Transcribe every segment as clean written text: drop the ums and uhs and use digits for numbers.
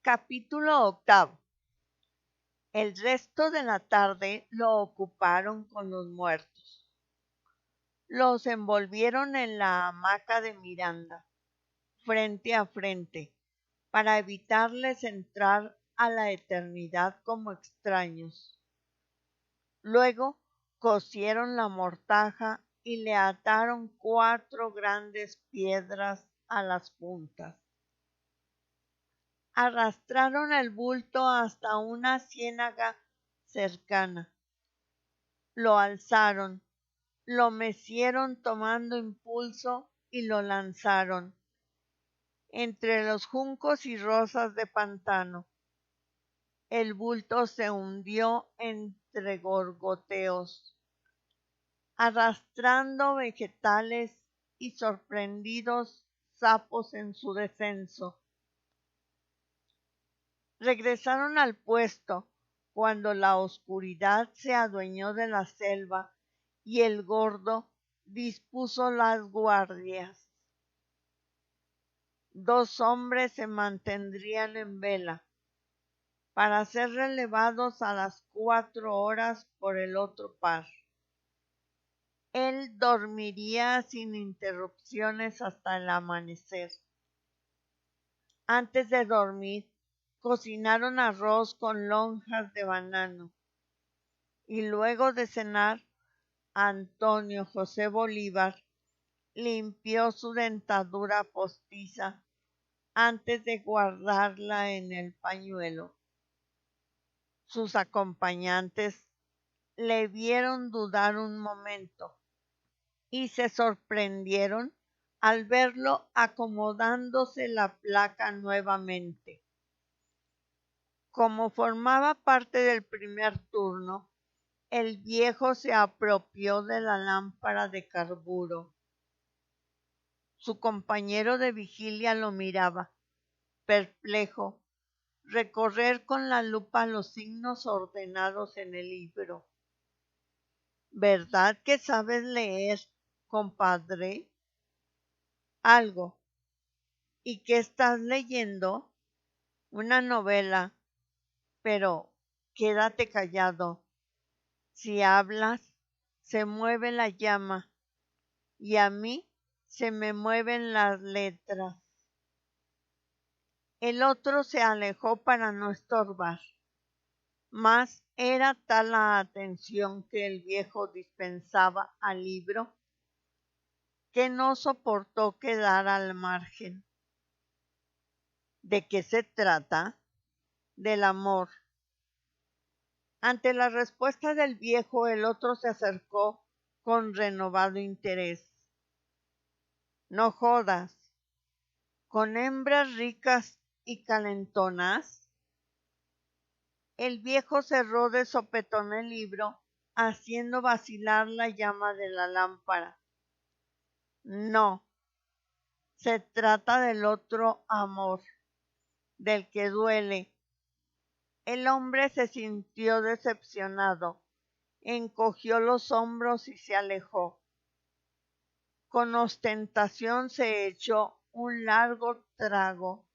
Capítulo octavo. El resto de la tarde lo ocuparon con los muertos. Los envolvieron en la hamaca de Miranda, frente a frente, para evitarles entrar a la eternidad como extraños. Luego cosieron la mortaja y le ataron 4 grandes piedras a las puntas. Arrastraron el bulto hasta una ciénaga cercana. Lo alzaron, lo mecieron tomando impulso y lo lanzaron entre los juncos y rosas de pantano. El bulto se hundió entre gorgoteos, arrastrando vegetales y sorprendidos sapos en su descenso. Regresaron al puesto cuando la oscuridad se adueñó de la selva y el gordo dispuso las guardias. 2 hombres se mantendrían en vela para ser relevados a las 4 horas por el otro par. Él dormiría sin interrupciones hasta el amanecer. Antes de dormir, cocinaron arroz con lonjas de banano y luego de cenar, Antonio José Bolívar limpió su dentadura postiza antes de guardarla en el pañuelo. Sus acompañantes le vieron dudar un momento y se sorprendieron al verlo acomodándose la placa nuevamente. Como formaba parte del primer turno, el viejo se apropió de la lámpara de carburo. Su compañero de vigilia lo miraba, perplejo, recorrer con la lupa los signos ordenados en el libro. ¿Verdad que sabes leer, compadre? Algo. ¿Y qué estás leyendo? Una novela. Pero quédate callado. Si hablas, se mueve la llama y a mí se me mueven las letras. El otro se alejó para no estorbar, mas era tal la atención que el viejo dispensaba al libro que no soportó quedar al margen. ¿De qué se trata? Del amor. Ante la respuesta del viejo, el otro se acercó con renovado interés. No jodas, ¿con hembras ricas y calentonas? El viejo cerró de sopetón el libro, haciendo vacilar la llama de la lámpara. No, se trata del otro amor, del que duele. El hombre se sintió decepcionado, encogió los hombros y se alejó. Con ostentación se echó un largo trago,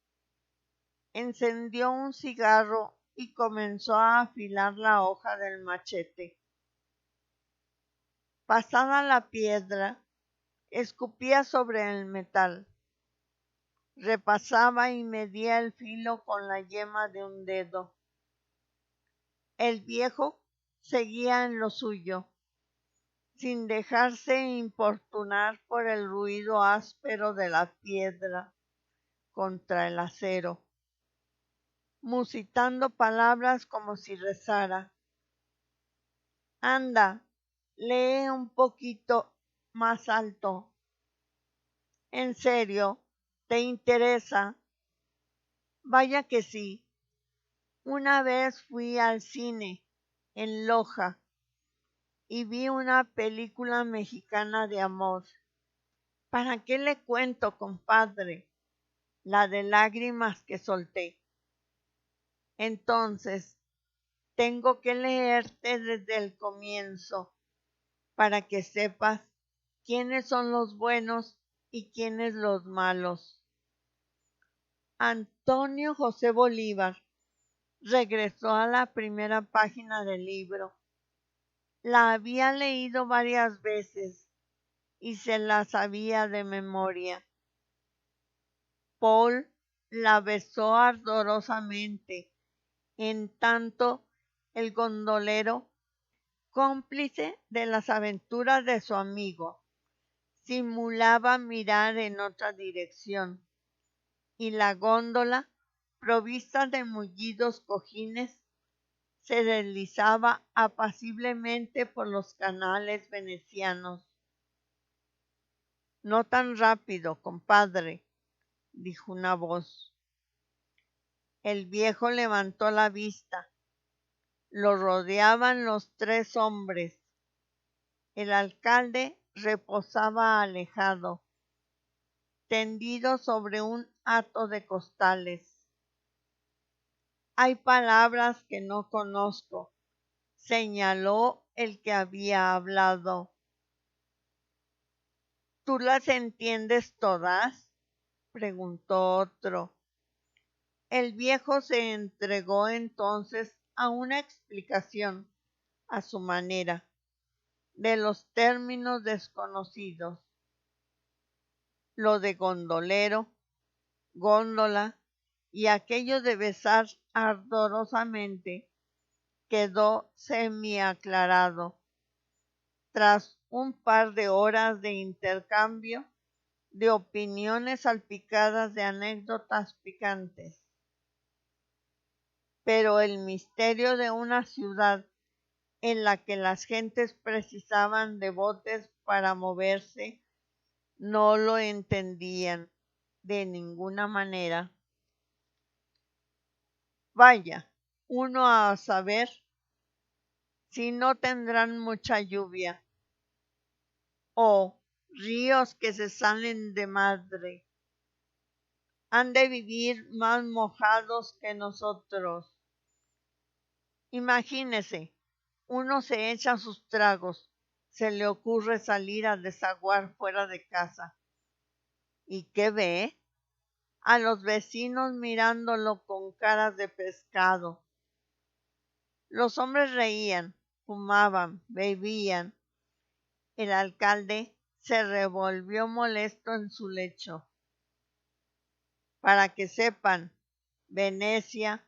encendió un cigarro y comenzó a afilar la hoja del machete. Pasada la piedra, escupía sobre el metal. Repasaba y medía el filo con la yema de un dedo. El viejo seguía en lo suyo, sin dejarse importunar por el ruido áspero de la piedra contra el acero, musitando palabras como si rezara. Anda, lee un poquito más alto. ¿En serio? ¿Te interesa? Vaya que sí. Una vez fui al cine en Loja y vi una película mexicana de amor. ¿Para qué le cuento, compadre? La de lágrimas que solté. Entonces, tengo que leerte desde el comienzo para que sepas quiénes son los buenos y quiénes los malos. Antonio José Bolívar regresó a la primera página del libro. La había leído varias veces y se la sabía de memoria. Paul la besó ardorosamente, en tanto el gondolero, cómplice de las aventuras de su amigo, simulaba mirar en otra dirección, y la góndola, provista de mullidos cojines, se deslizaba apaciblemente por los canales venecianos. No tan rápido, compadre, dijo una voz. El viejo levantó la vista. Lo rodeaban los tres hombres. El alcalde reposaba alejado, tendido sobre un hato de costales. Hay palabras que no conozco, señaló el que había hablado. ¿Tú las entiendes todas?, preguntó otro. El viejo se entregó entonces a una explicación, a su manera, de los términos desconocidos. Lo de gondolero, góndola y aquello de besar ardorosamente quedó semiaclarado tras un par de horas de intercambio de opiniones salpicadas de anécdotas picantes. Pero el misterio de una ciudad en la que las gentes precisaban de botes para moverse no lo entendían de ninguna manera. Vaya uno a saber si no tendrán mucha lluvia o ríos que se salen de madre. Han de vivir más mojados que nosotros. Imagínese, uno se echa sus tragos, se le ocurre salir a desaguar fuera de casa. ¿Y qué ve? A los vecinos mirándolo con caras de pescado. Los hombres reían, fumaban, bebían. El alcalde se revolvió molesto en su lecho. Para que sepan, Venecia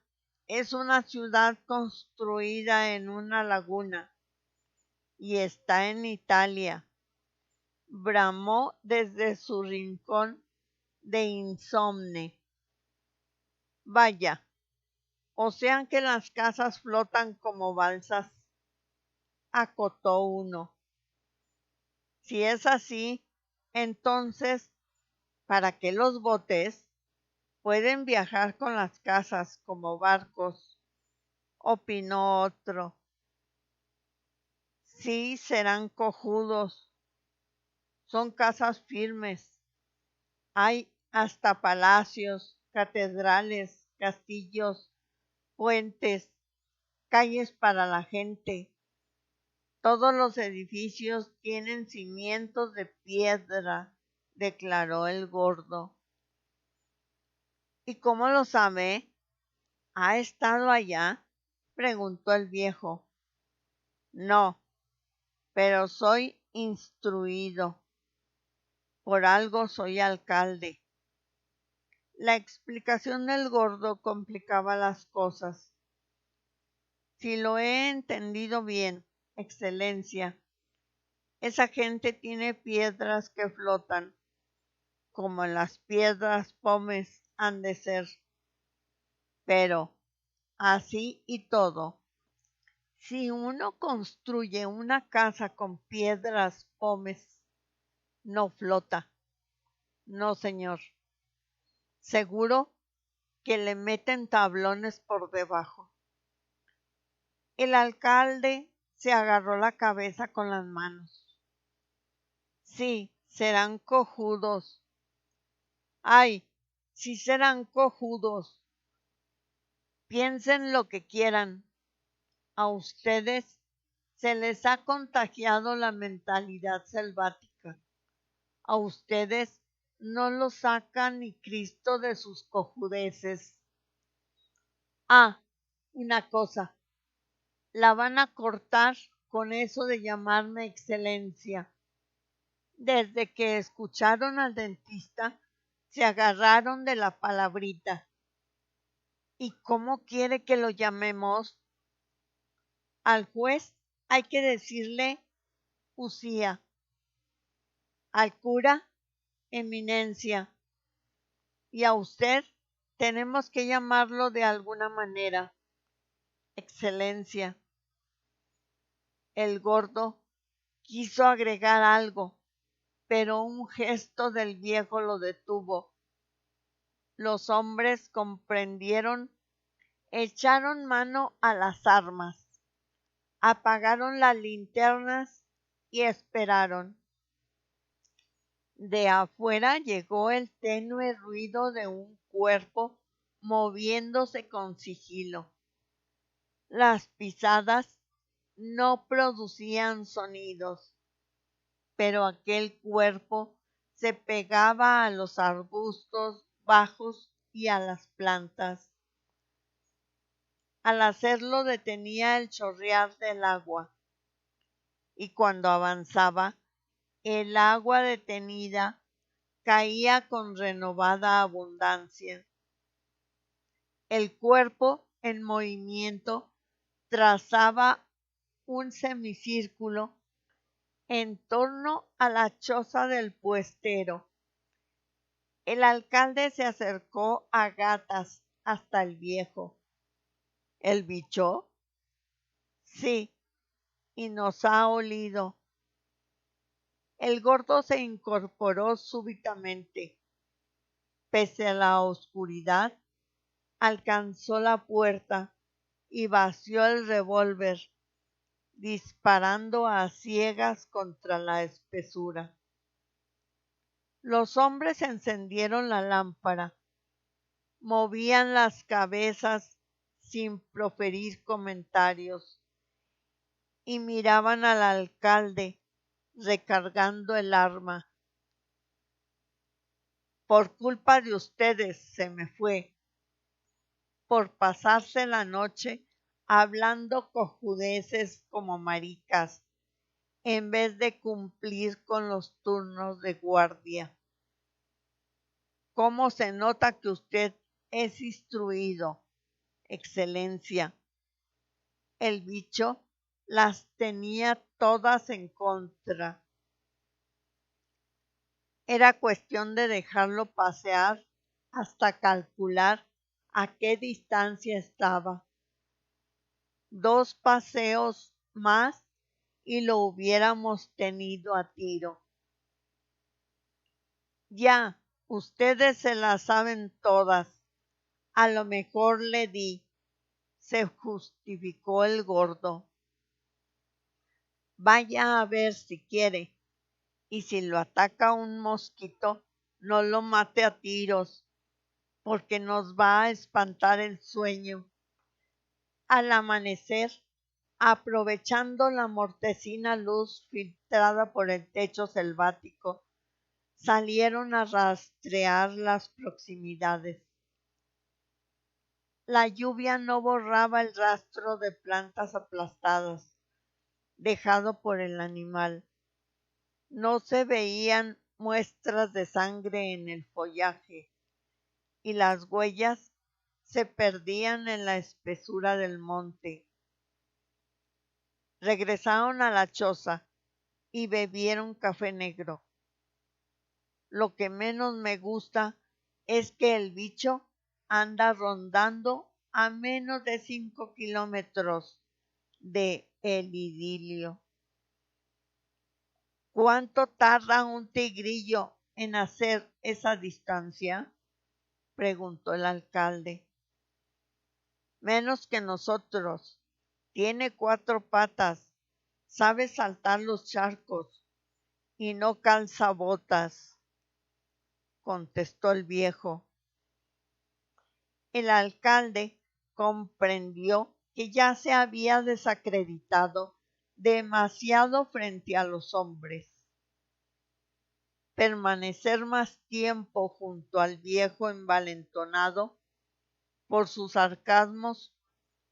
es una ciudad construida en una laguna y está en Italia. Bramó desde su rincón de insomne. Vaya, o sean que las casas flotan como balsas, acotó uno. Si es así, entonces, ¿para qué los botes? Pueden viajar con las casas como barcos, opinó otro. Sí, serán cojudos. Son casas firmes. Hay hasta palacios, catedrales, castillos, puentes, calles para la gente. Todos los edificios tienen cimientos de piedra, declaró el gordo. ¿Y cómo lo sabe? ¿Ha estado allá?, preguntó el viejo. No, pero soy instruido. Por algo soy alcalde. La explicación del gordo complicaba las cosas. Si lo he entendido bien, Excelencia, esa gente tiene piedras que flotan, como las piedras pómez han de ser. Pero, así y todo, si uno construye una casa con piedras pómez, no flota. No, señor. Seguro que le meten tablones por debajo. El alcalde se agarró la cabeza con las manos. Sí, serán cojudos. Ay, sí serán cojudos. Piensen lo que quieran. A ustedes se les ha contagiado la mentalidad selvática. A ustedes no lo saca ni Cristo de sus cojudeces. Ah, una cosa, la van a cortar con eso de llamarme excelencia. Desde que escucharon al dentista, se agarraron de la palabrita. ¿Y cómo quiere que lo llamemos? Al juez hay que decirle usía, al cura eminencia, y a usted tenemos que llamarlo de alguna manera, excelencia. El gordo quiso agregar algo, pero un gesto del viejo lo detuvo. Los hombres comprendieron, echaron mano a las armas, apagaron las linternas y esperaron. De afuera llegó el tenue ruido de un cuerpo moviéndose con sigilo. Las pisadas no producían sonidos, pero aquel cuerpo se pegaba a los arbustos bajos y a las plantas. Al hacerlo detenía el chorrear del agua, y cuando avanzaba, el agua detenida caía con renovada abundancia. El cuerpo en movimiento trazaba un semicírculo en torno a la choza del puestero. El alcalde se acercó a gatas hasta el viejo. ¿El bicho? Sí, y nos ha olido. El gordo se incorporó súbitamente. Pese a la oscuridad, alcanzó la puerta y vació el revólver, disparando a ciegas contra la espesura. Los hombres encendieron la lámpara, movían las cabezas sin proferir comentarios y miraban al alcalde recargando el arma. Por culpa de ustedes se me fue, por pasarse la noche hablando cojudeces como maricas, en vez de cumplir con los turnos de guardia. ¿Cómo se nota que usted es instruido, excelencia? El bicho las tenía todas en contra. Era cuestión de dejarlo pasear hasta calcular a qué distancia estaba. 2 paseos más y lo hubiéramos tenido a tiro. Ya, ustedes se las saben todas. A lo mejor le di, se justificó el gordo. Vaya a ver si quiere, y si lo ataca un mosquito, no lo mate a tiros, porque nos va a espantar el sueño. Al amanecer, aprovechando la mortecina luz filtrada por el techo selvático, salieron a rastrear las proximidades. La lluvia no borraba el rastro de plantas aplastadas, dejado por el animal. No se veían muestras de sangre en el follaje, y las huellas se perdían en la espesura del monte. Regresaron a la choza y bebieron café negro. Lo que menos me gusta es que el bicho anda rondando a menos de 5 kilómetros de el idilio. ¿Cuánto tarda un tigrillo en hacer esa distancia?, preguntó el alcalde. Menos que nosotros. Tiene 4 patas, sabe saltar los charcos y no calza botas, contestó el viejo. El alcalde comprendió que ya se había desacreditado demasiado frente a los hombres. permanecer más tiempo junto al viejo envalentonado por sus sarcasmos,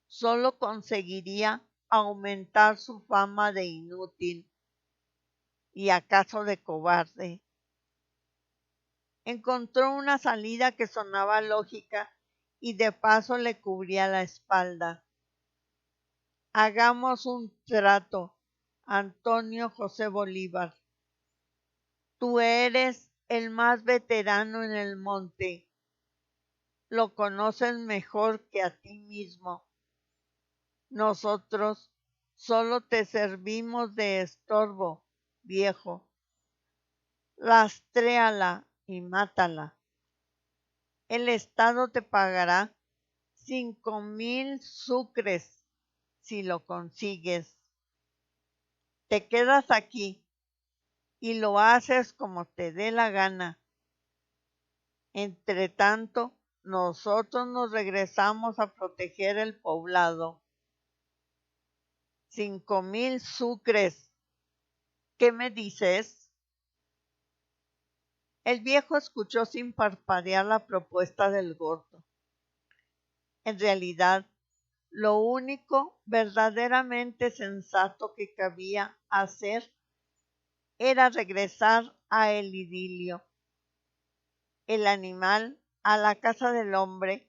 solo conseguiría aumentar su fama de inútil y acaso de cobarde. Encontró una salida que sonaba lógica y de paso le cubría la espalda. Hagamos un trato, Antonio José Bolívar. Tú eres el más veterano en el monte. Lo conoces mejor que a ti mismo. Nosotros solo te servimos de estorbo, viejo. Rastréala y mátala. El Estado te pagará 5,000 sucres si lo consigues. Te quedas aquí y lo haces como te dé la gana. Entretanto, nosotros nos regresamos a proteger el poblado. 5,000 sucres. ¿Qué me dices? El viejo escuchó sin parpadear la propuesta del gordo. En realidad, lo único verdaderamente sensato que cabía hacer era regresar a el idilio. El animal, a la casa del hombre,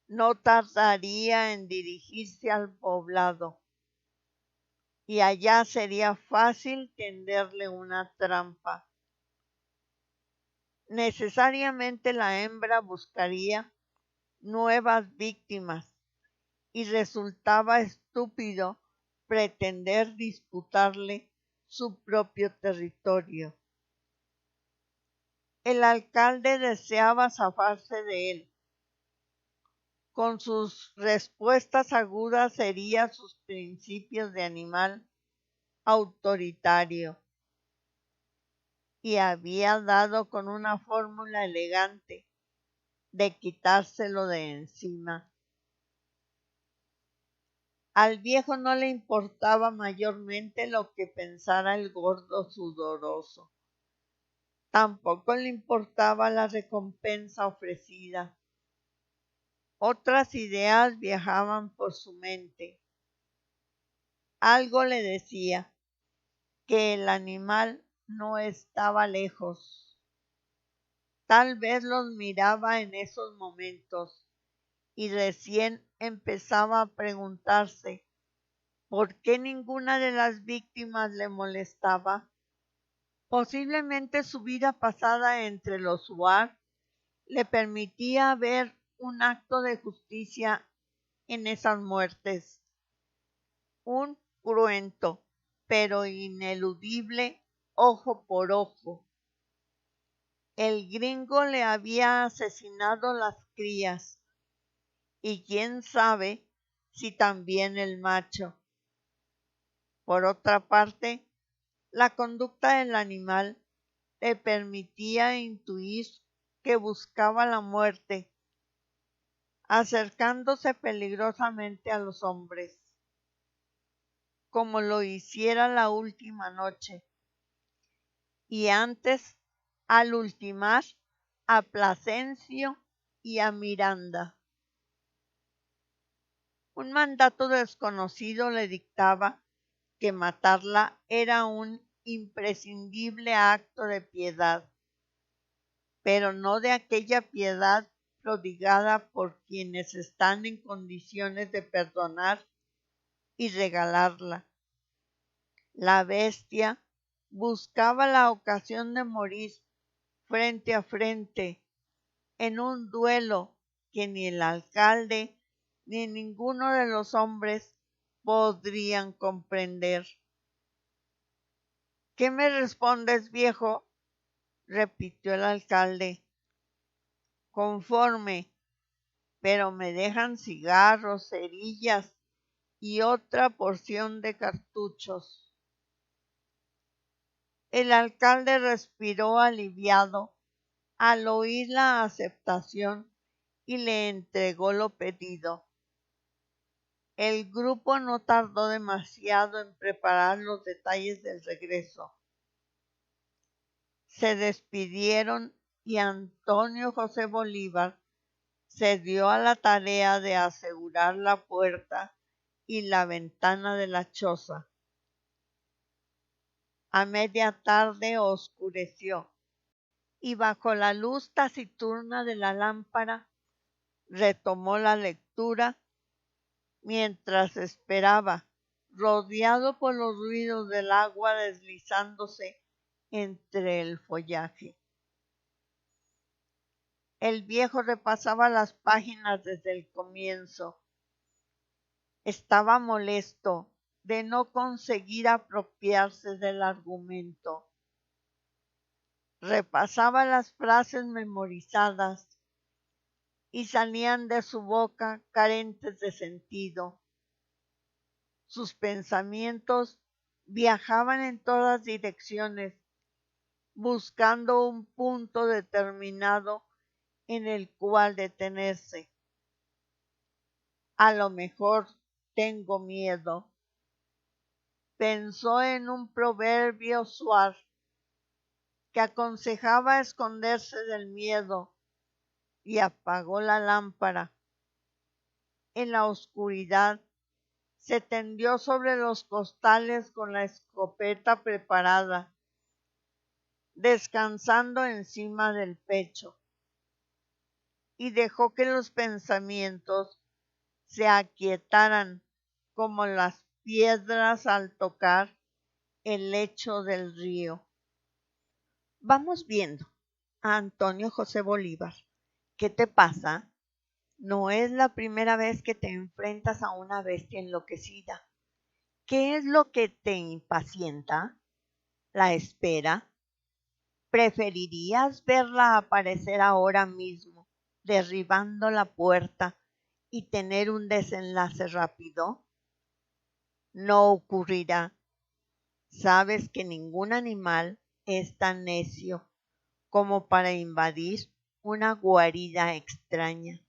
no tardaría en dirigirse al poblado, y allá sería fácil tenderle una trampa. Necesariamente la hembra buscaría nuevas víctimas, y resultaba estúpido pretender disputarle su propio territorio. El alcalde deseaba zafarse de él. Con sus respuestas agudas hería sus principios de animal autoritario, y había dado con una fórmula elegante de quitárselo de encima. Al viejo no le importaba mayormente lo que pensara el gordo sudoroso. Tampoco le importaba la recompensa ofrecida. Otras ideas viajaban por su mente. Algo le decía que el animal no estaba lejos. Tal vez los miraba en esos momentos y recién empezaba a preguntarse por qué ninguna de las víctimas le molestaba. Posiblemente su vida pasada entre los Huar le permitía ver un acto de justicia en esas muertes, un cruento pero ineludible ojo por ojo. El gringo le había asesinado las crías, y quién sabe si también el macho. Por otra parte, la conducta del animal le permitía intuir que buscaba la muerte, acercándose peligrosamente a los hombres, como lo hiciera la última noche, y antes al ultimar a Plasencio y a Miranda. Un mandato desconocido le dictaba que matarla era un imprescindible acto de piedad, pero no de aquella piedad prodigada por quienes están en condiciones de perdonar y regalarla. La bestia buscaba la ocasión de morir frente a frente en un duelo que ni el alcalde ni ninguno de los hombres podrían comprender. ¿Qué me respondes, viejo? Repitió el alcalde. Conforme, pero me dejan cigarros, cerillas y otra porción de cartuchos. El alcalde respiró aliviado al oír la aceptación y le entregó lo pedido. El grupo no tardó demasiado en preparar los detalles del regreso. Se despidieron y Antonio José Bolívar se dio a la tarea de asegurar la puerta y la ventana de la choza. A media tarde oscureció, y bajo la luz taciturna de la lámpara retomó la lectura mientras esperaba, rodeado por los ruidos del agua deslizándose entre el follaje. El viejo repasaba las páginas desde el comienzo. Estaba molesto de no conseguir apropiarse del argumento. Repasaba las frases memorizadas y salían de su boca carentes de sentido. Sus pensamientos viajaban en todas direcciones, buscando un punto determinado en el cual detenerse. A lo mejor tengo miedo. Pensó en un proverbio suave que aconsejaba esconderse del miedo y apagó la lámpara. En la oscuridad se tendió sobre los costales con la escopeta preparada, descansando encima del pecho, y dejó que los pensamientos se aquietaran como las piedras al tocar el lecho del río. Vamos viendo a Antonio José Bolívar. ¿Qué te pasa? No es la primera vez que te enfrentas a una bestia enloquecida. ¿Qué es lo que te impacienta? ¿La espera? ¿Preferirías verla aparecer ahora mismo, derribando la puerta y tener un desenlace rápido? No ocurrirá. Sabes que ningún animal es tan necio como para invadir una guarida extraña.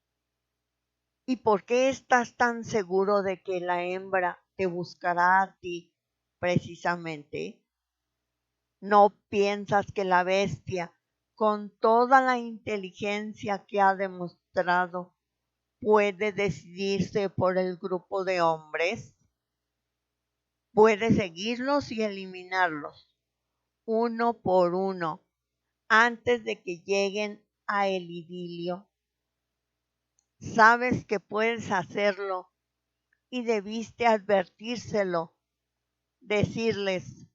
¿Y por qué estás tan seguro de que la hembra te buscará a ti precisamente? ¿No piensas que la bestia, con toda la inteligencia que ha demostrado, puede decidirse por el grupo de hombres? Puede seguirlos y eliminarlos, uno por uno, antes de que lleguen a el idilio. Sabes que puedes hacerlo y debiste advertírselo, decirles,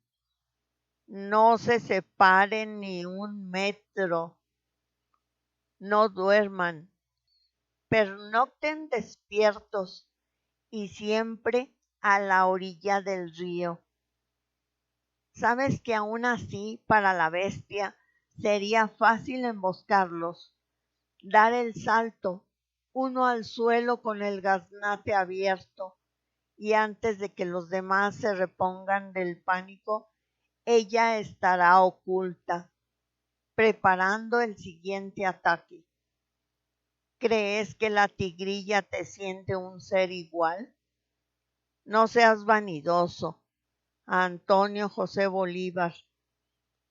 no se separen ni un metro, no duerman, pernocten despiertos y siempre a la orilla del río. Sabes que aún así para la bestia sería fácil emboscarlos, dar el salto, uno al suelo con el gaznate abierto, y antes de que los demás se repongan del pánico, ella estará oculta, preparando el siguiente ataque. ¿Crees que la tigrilla te siente un ser igual? No seas vanidoso, Antonio José Bolívar.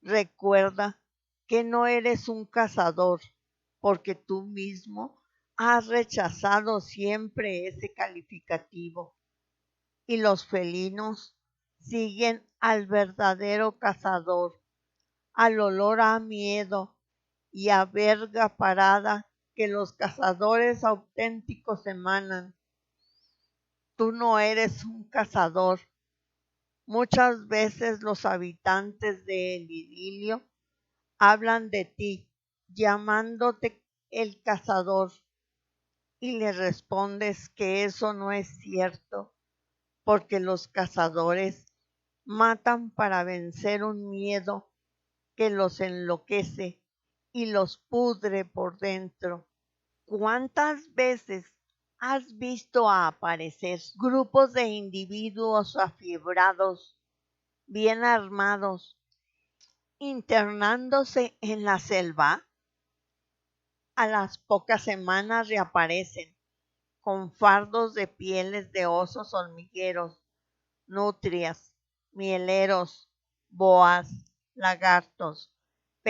Recuerda que no eres un cazador, porque tú mismo has rechazado siempre ese calificativo. Y los felinos siguen al verdadero cazador, al olor a miedo y a verga parada que los cazadores auténticos emanan. Tú no eres un cazador. Muchas veces los habitantes del idilio hablan de ti, llamándote el cazador, y le respondes que eso no es cierto, porque los cazadores matan para vencer un miedo que los enloquece y los pudre por dentro. ¿Cuántas veces has visto aparecer grupos de individuos afiebrados, bien armados, internándose en la selva? A las pocas semanas reaparecen con fardos de pieles de osos hormigueros, nutrias, mieleros, boas, lagartos,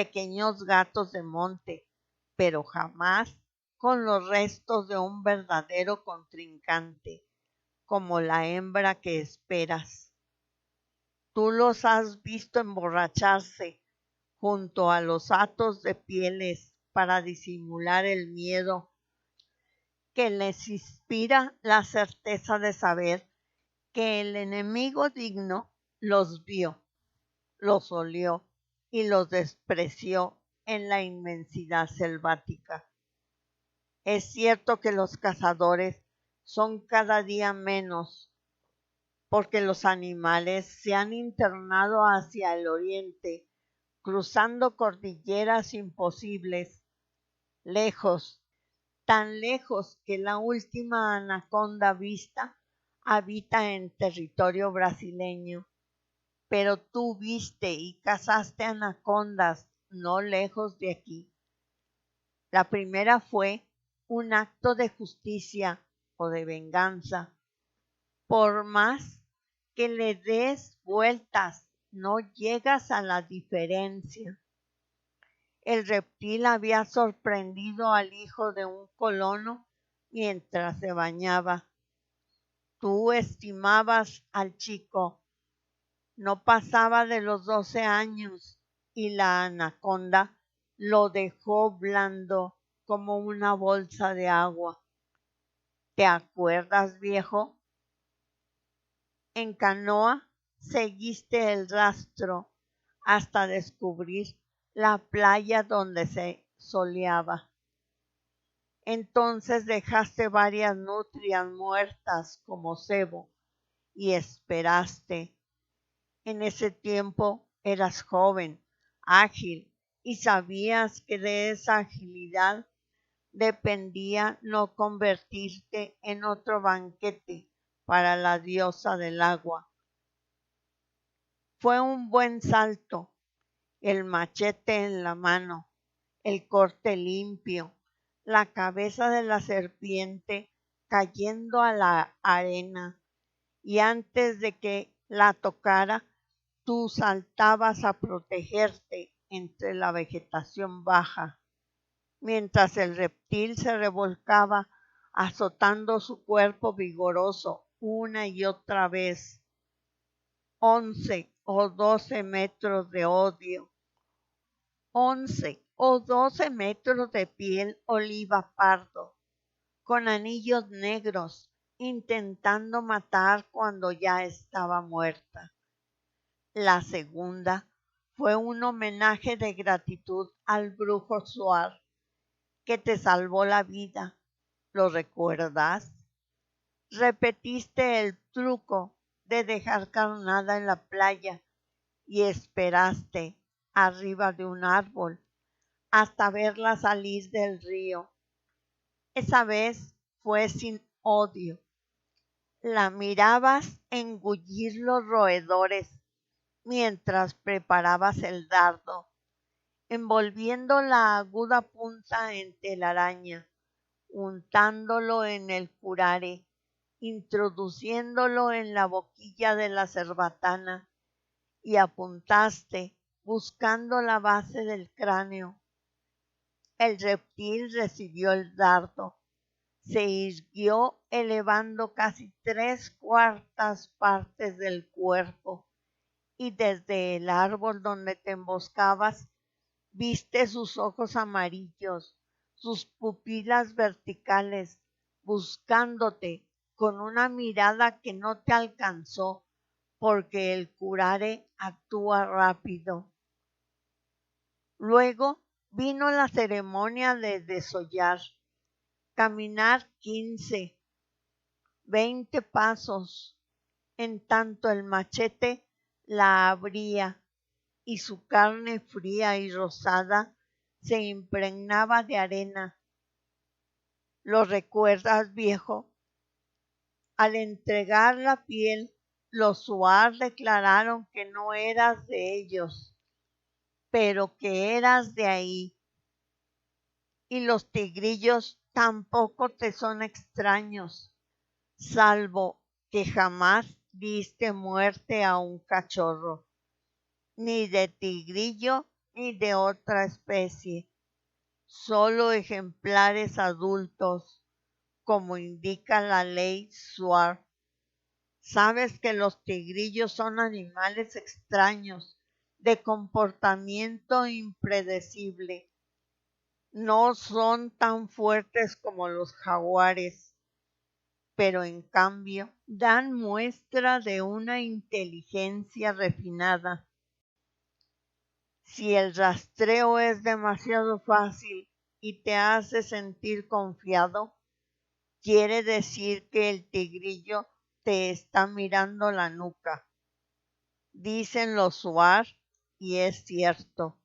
pequeños gatos de monte, pero jamás con los restos de un verdadero contrincante, como la hembra que esperas. Tú los has visto emborracharse junto a los hatos de pieles para disimular el miedo que les inspira la certeza de saber que el enemigo digno los vio, los olió y los despreció en la inmensidad selvática. Es cierto que los cazadores son cada día menos, porque los animales se han internado hacia el oriente, cruzando cordilleras imposibles, lejos, tan lejos que la última anaconda vista habita en territorio brasileño. Pero tú viste y cazaste anacondas no lejos de aquí. La primera fue un acto de justicia o de venganza. Por más que le des vueltas, no llegas a la diferencia. El reptil había sorprendido al hijo de un colono mientras se bañaba. Tú estimabas al chico, no pasaba de los 12 años, y la anaconda lo dejó blando como una bolsa de agua. ¿Te acuerdas, viejo? En canoa seguiste el rastro hasta descubrir la playa donde se soleaba. Entonces dejaste varias nutrias muertas como cebo y esperaste. En ese tiempo eras joven, ágil, y sabías que de esa agilidad dependía no convertirte en otro banquete para la diosa del agua. Fue un buen salto, el machete en la mano, el corte limpio, la cabeza de la serpiente cayendo a la arena, y antes de que la tocara, tú saltabas a protegerte entre la vegetación baja, mientras el reptil se revolcaba azotando su cuerpo vigoroso una y otra vez. 11 o 12 metros de odio, 11 o 12 metros de piel oliva pardo, con anillos negros, intentando matar cuando ya estaba muerta. La segunda fue un homenaje de gratitud al brujo Suar, que te salvó la vida. ¿Lo recuerdas? Repetiste el truco de dejar carnada en la playa y esperaste arriba de un árbol hasta verla salir del río. Esa vez fue sin odio. La mirabas engullir los roedores mientras preparabas el dardo, envolviendo la aguda punta en telaraña, untándolo en el curare, introduciéndolo en la boquilla de la cerbatana, y apuntaste buscando la base del cráneo. El reptil recibió el dardo, se irguió elevando casi 3/4 partes del cuerpo, y desde el árbol donde te emboscabas, viste sus ojos amarillos, sus pupilas verticales, buscándote con una mirada que no te alcanzó, porque el curare actúa rápido. Luego vino la ceremonia de desollar, caminar 15, 20 pasos, en tanto el machete la abría y su carne fría y rosada se impregnaba de arena. ¿Lo recuerdas, viejo? Al entregar la piel, los Suar declararon que no eras de ellos, pero que eras de ahí. Y los tigrillos tampoco te son extraños, salvo que jamás diste muerte a un cachorro. Ni de tigrillo ni de otra especie, solo ejemplares adultos, como indica la ley Swartz. Sabes que los tigrillos son animales extraños, de comportamiento impredecible. No son tan fuertes como los jaguares, pero en cambio dan muestra de una inteligencia refinada. Si el rastreo es demasiado fácil y te hace sentir confiado, quiere decir que el tigrillo te está mirando la nuca. Dicen los Suar y es cierto.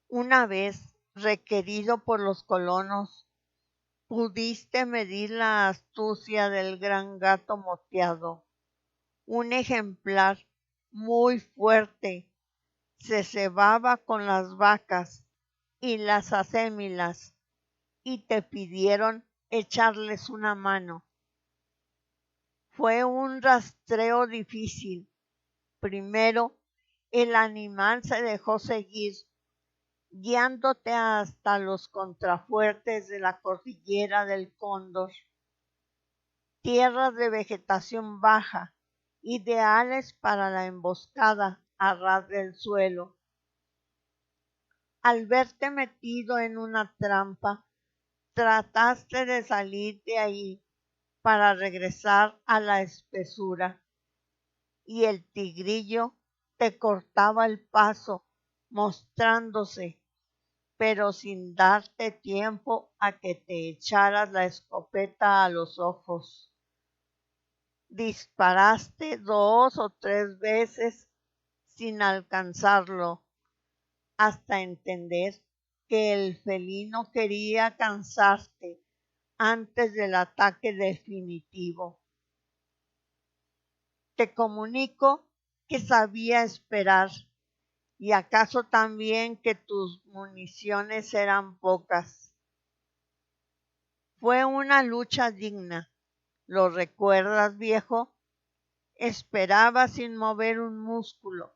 Una vez, requerido por los colonos, pudiste medir la astucia del gran gato moteado. Un ejemplar muy fuerte se cebaba con las vacas y las acémilas y te pidieron echarles una mano. Fue un rastreo difícil. Primero, el animal se dejó seguir, guiándote hasta los contrafuertes de la cordillera del Cóndor, tierras de vegetación baja, ideales para la emboscada a ras del suelo. Al verte metido en una trampa, trataste de salir de ahí para regresar a la espesura, y el tigrillo te cortaba el paso, mostrándose, pero sin darte tiempo a que te echaras la escopeta a los ojos. Disparaste 2 o 3 veces sin alcanzarlo, hasta entender que el felino quería cansarte antes del ataque definitivo. Te comunico que sabía esperar, y acaso también que tus municiones eran pocas. Fue una lucha digna. ¿Lo recuerdas, viejo? Esperaba sin mover un músculo,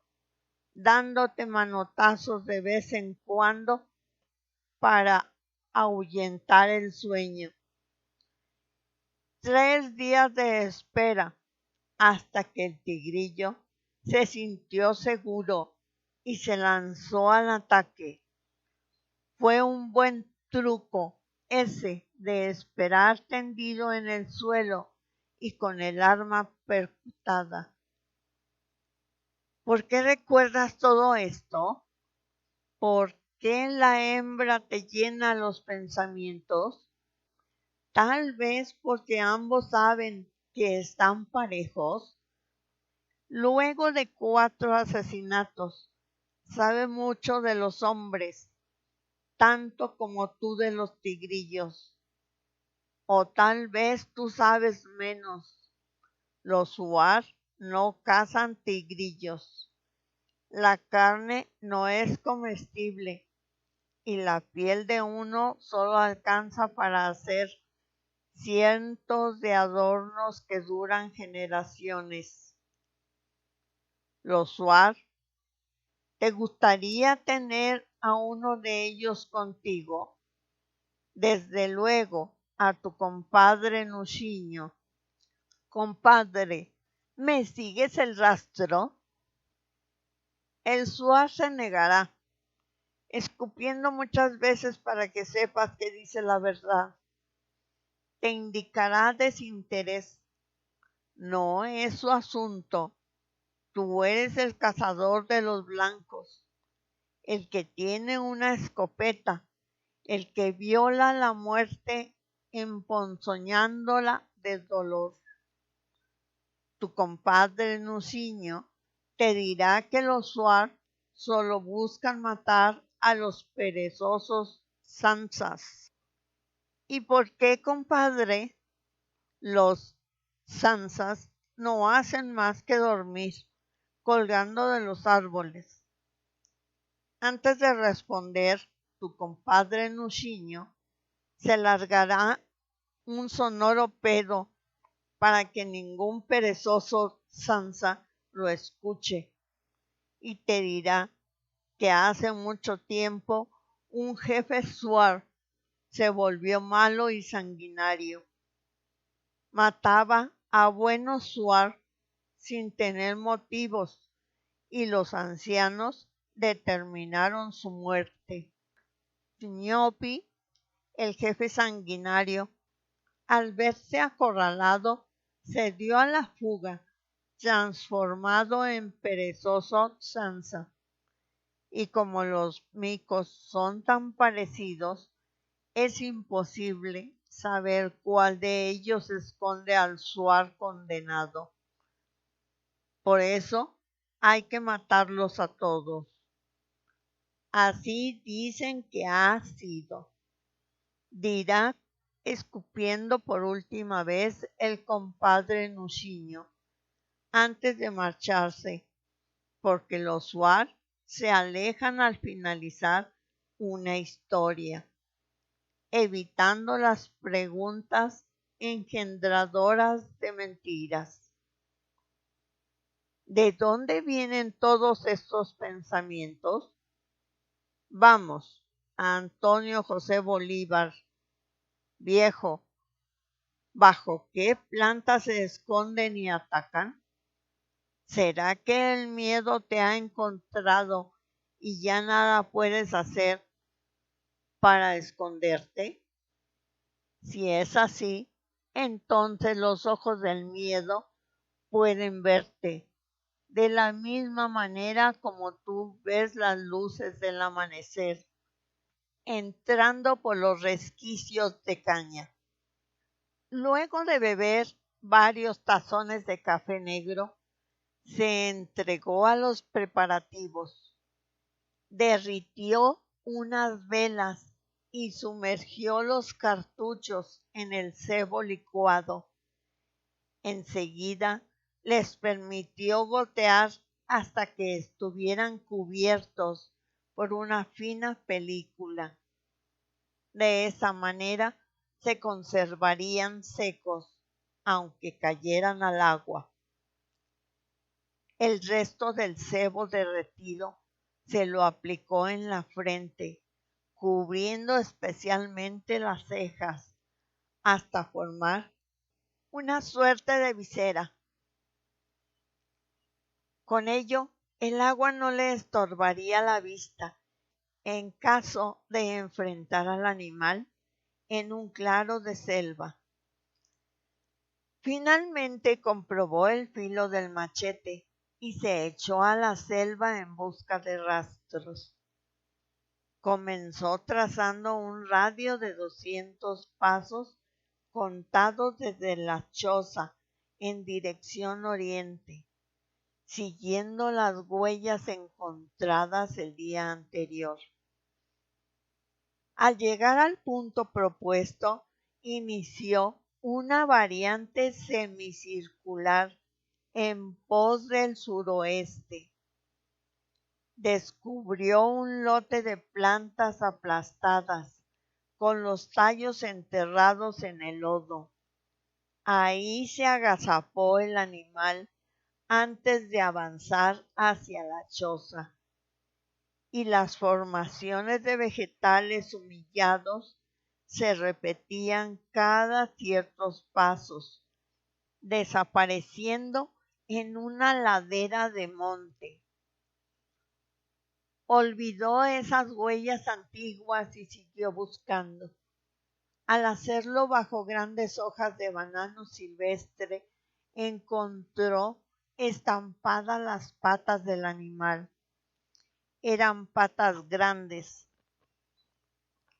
dándote manotazos de vez en cuando para ahuyentar el sueño. 3 días de espera hasta que el tigrillo se sintió seguro y se lanzó al ataque. Fue un buen truco ese de esperar tendido en el suelo y con el arma percutada. ¿Por qué recuerdas todo esto? ¿Por qué la hembra te llena los pensamientos? Tal vez porque ambos saben que están parejos. Luego de 4 asesinatos, sabe mucho de los hombres, tanto como tú de los tigrillos. O tal vez tú sabes menos. Los Suar no cazan tigrillos. La carne no es comestible y la piel de uno solo alcanza para hacer cientos de adornos que duran generaciones. Los Suar, ¿te gustaría tener a uno de ellos contigo? Desde luego, a tu compadre Nuxiño. Compadre, ¿me sigues el rastro? El Suar se negará, escupiendo muchas veces para que sepas que dice la verdad. Te indicará desinterés. No es su asunto. Tú eres el cazador de los blancos, el que tiene una escopeta, el que viola la muerte emponzoñándola de dolor. Tu compadre Nuxiño te dirá que los Suar solo buscan matar a los perezosos Sansas. ¿Y por qué, compadre? Los Sansas no hacen más que dormir, colgando de los árboles. Antes de responder, tu compadre Nuxiño se largará un sonoro pedo para que ningún perezoso Sansa lo escuche, y te dirá que hace mucho tiempo un jefe SWAT se volvió malo y sanguinario. Mataba a buenos SWAT sin tener motivos y los ancianos determinaron su muerte. Snoopy, el jefe sanguinario, al verse acorralado, se dio a la fuga, transformado en perezoso Sansa. Y como los micos son tan parecidos, es imposible saber cuál de ellos esconde al SWAT condenado. Por eso hay que matarlos a todos. Así dicen que ha sido, dirá escupiendo por última vez el compadre Nuciño antes de marcharse, porque los SWAT se alejan al finalizar una historia, evitando las preguntas engendradoras de mentiras. ¿De dónde vienen todos estos pensamientos? Vamos, a Antonio José Bolívar. Viejo, ¿bajo qué planta se esconden y atacan? ¿Será que el miedo te ha encontrado y ya nada puedes hacer para esconderte? Si es así, entonces los ojos del miedo pueden verte de la misma manera como tú ves las luces del amanecer entrando por los resquicios de caña. Luego de beber varios tazones de café negro, se entregó a los preparativos, derritió unas velas y sumergió los cartuchos en el cebo licuado. Enseguida les permitió gotear hasta que estuvieran cubiertos por una fina película. De esa manera se conservarían secos, aunque cayeran al agua. El resto del cebo derretido se lo aplicó en la frente, cubriendo especialmente las cejas, hasta formar una suerte de visera. Con ello, el agua no le estorbaría la vista en caso de enfrentar al animal en un claro de selva. Finalmente comprobó el filo del machete y se echó a la selva en busca de rastros. Comenzó trazando un radio de 200 pasos contados desde la choza en dirección oriente, siguiendo las huellas encontradas el día anterior. Al llegar al punto propuesto, inició una variante semicircular en pos del suroeste. Descubrió un lote de plantas aplastadas, con los tallos enterrados en el lodo. Ahí se agazapó el animal antes de avanzar hacia la choza, y las formaciones de vegetales humillados se repetían cada ciertos pasos, desapareciendo en una ladera de monte. Olvidó esas huellas antiguas y siguió buscando. Al hacerlo bajo grandes hojas de banano silvestre, encontró estampadas las patas del animal. Eran patas grandes,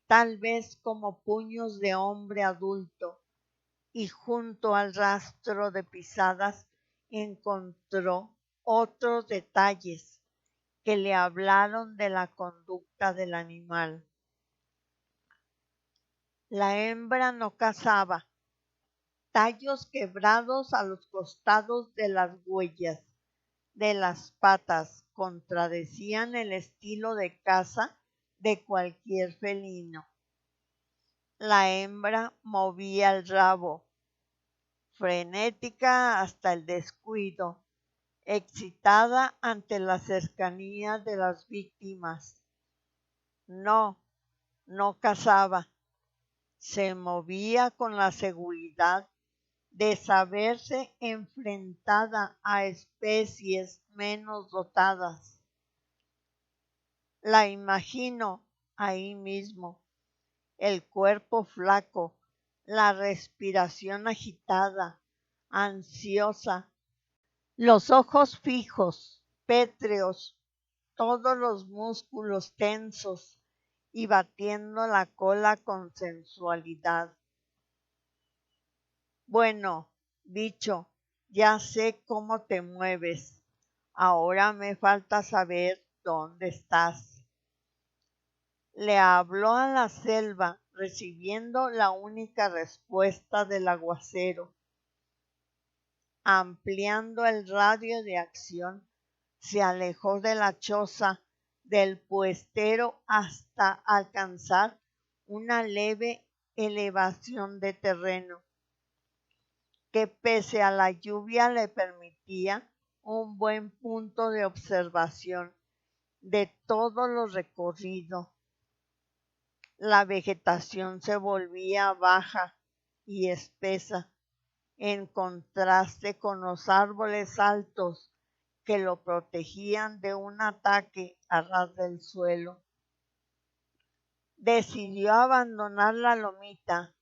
tal vez como puños de hombre adulto, y junto al rastro de pisadas encontró otros detalles que le hablaron de la conducta del animal. La hembra no cazaba. Tallos quebrados a los costados de las huellas de las patas contradecían el estilo de caza de cualquier felino. La hembra movía el rabo, frenética hasta el descuido, excitada ante la cercanía de las víctimas. No, no cazaba. Se movía con la seguridad de saberse enfrentada a especies menos dotadas. La imagino ahí mismo, el cuerpo flaco, la respiración agitada, ansiosa, los ojos fijos, pétreos, todos los músculos tensos y batiendo la cola con sensualidad. Bueno, bicho, ya sé cómo te mueves. Ahora me falta saber dónde estás. Le habló a la selva, recibiendo la única respuesta del aguacero. Ampliando el radio de acción, se alejó de la choza del puestero hasta alcanzar una leve elevación de terreno, que pese a la lluvia le permitía un buen punto de observación de todo lo recorrido. La vegetación se volvía baja y espesa, en contraste con los árboles altos que lo protegían de un ataque a ras del suelo. Decidió abandonar la lomita,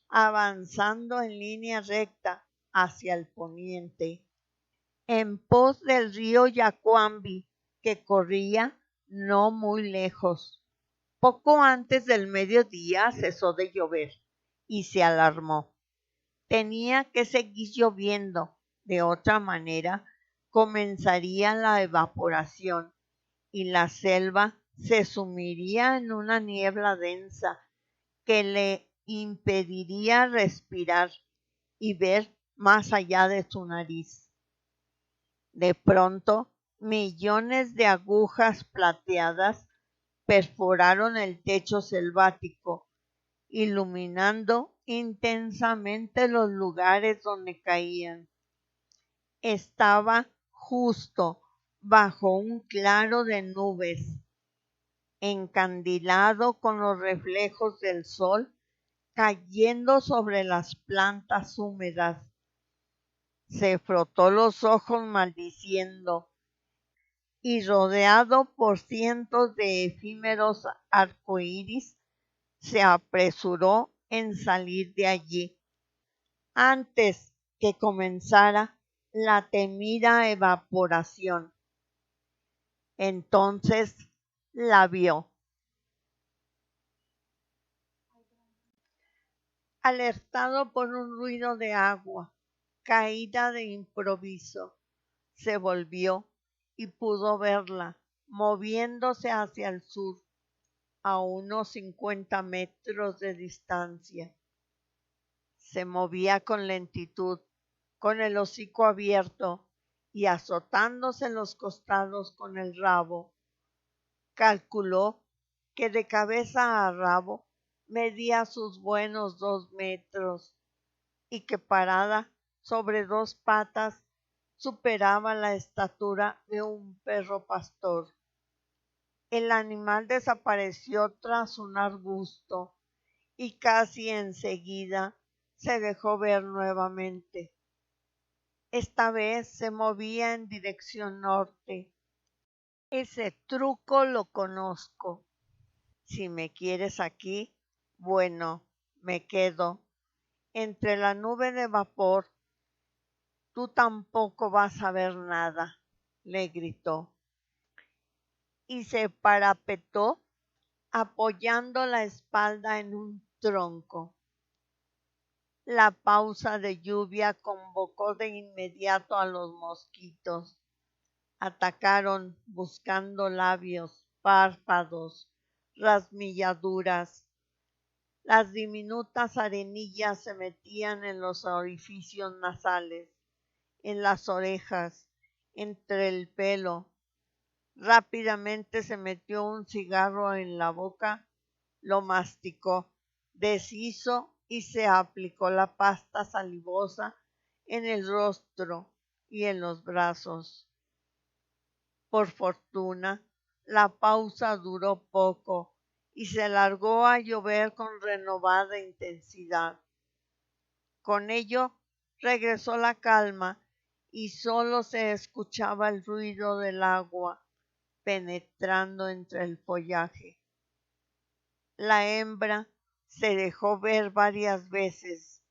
avanzando en línea recta hacia el poniente, en pos del río Yacuambi, que corría no muy lejos. Poco antes del mediodía cesó de llover y se alarmó. Tenía que seguir lloviendo, de otra manera comenzaría la evaporación y la selva se sumiría en una niebla densa que le impediría respirar y ver más allá de su nariz. De pronto, millones de agujas plateadas perforaron el techo selvático, iluminando intensamente los lugares donde caían. Estaba justo bajo un claro de nubes, encandilado con los reflejos del sol cayendo sobre las plantas húmedas. Se frotó los ojos maldiciendo y rodeado por cientos de efímeros arcoíris, se apresuró en salir de allí antes que comenzara la temida evaporación. Entonces la vio. Alertado por un ruido de agua, caída de improviso, se volvió y pudo verla moviéndose hacia el sur a unos 50 metros de distancia. Se movía con lentitud, con el hocico abierto y azotándose los costados con el rabo. Calculó que de cabeza a rabo medía sus buenos 2 metros y que parada sobre 2 patas superaba la estatura de un perro pastor. El animal desapareció tras un arbusto y casi enseguida se dejó ver nuevamente. Esta vez se movía en dirección norte. Ese truco lo conozco. Si me quieres aquí, bueno, me quedo. Entre la nube de vapor, tú tampoco vas a ver nada, le gritó. Y se parapetó apoyando la espalda en un tronco. La pausa de lluvia convocó de inmediato a los mosquitos. Atacaron buscando labios, párpados, rasmilladuras. Las diminutas arenillas se metían en los orificios nasales, en las orejas, entre el pelo. Rápidamente se metió un cigarro en la boca, lo masticó, deshizo y se aplicó la pasta salivosa en el rostro, y en los brazos. Por fortuna, la pausa duró poco y se largó a llover con renovada intensidad. Con ello regresó la calma y solo se escuchaba el ruido del agua penetrando entre el follaje. La hembra se dejó ver varias veces,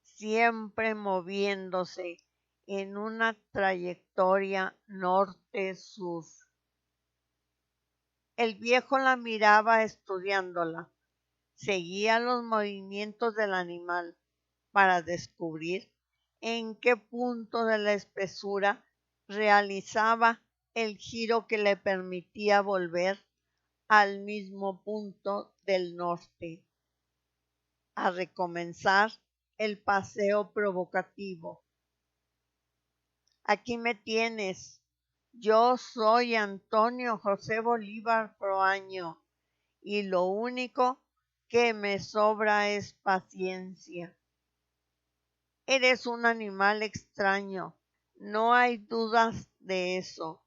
siempre moviéndose en una trayectoria norte-sur. El viejo la miraba estudiándola, seguía los movimientos del animal para descubrir en qué punto de la espesura realizaba el giro que le permitía volver al mismo punto del norte, a recomenzar el paseo provocativo. Aquí me tienes. Yo soy Antonio José Bolívar Proaño y lo único que me sobra es paciencia. Eres un animal extraño, no hay dudas de eso.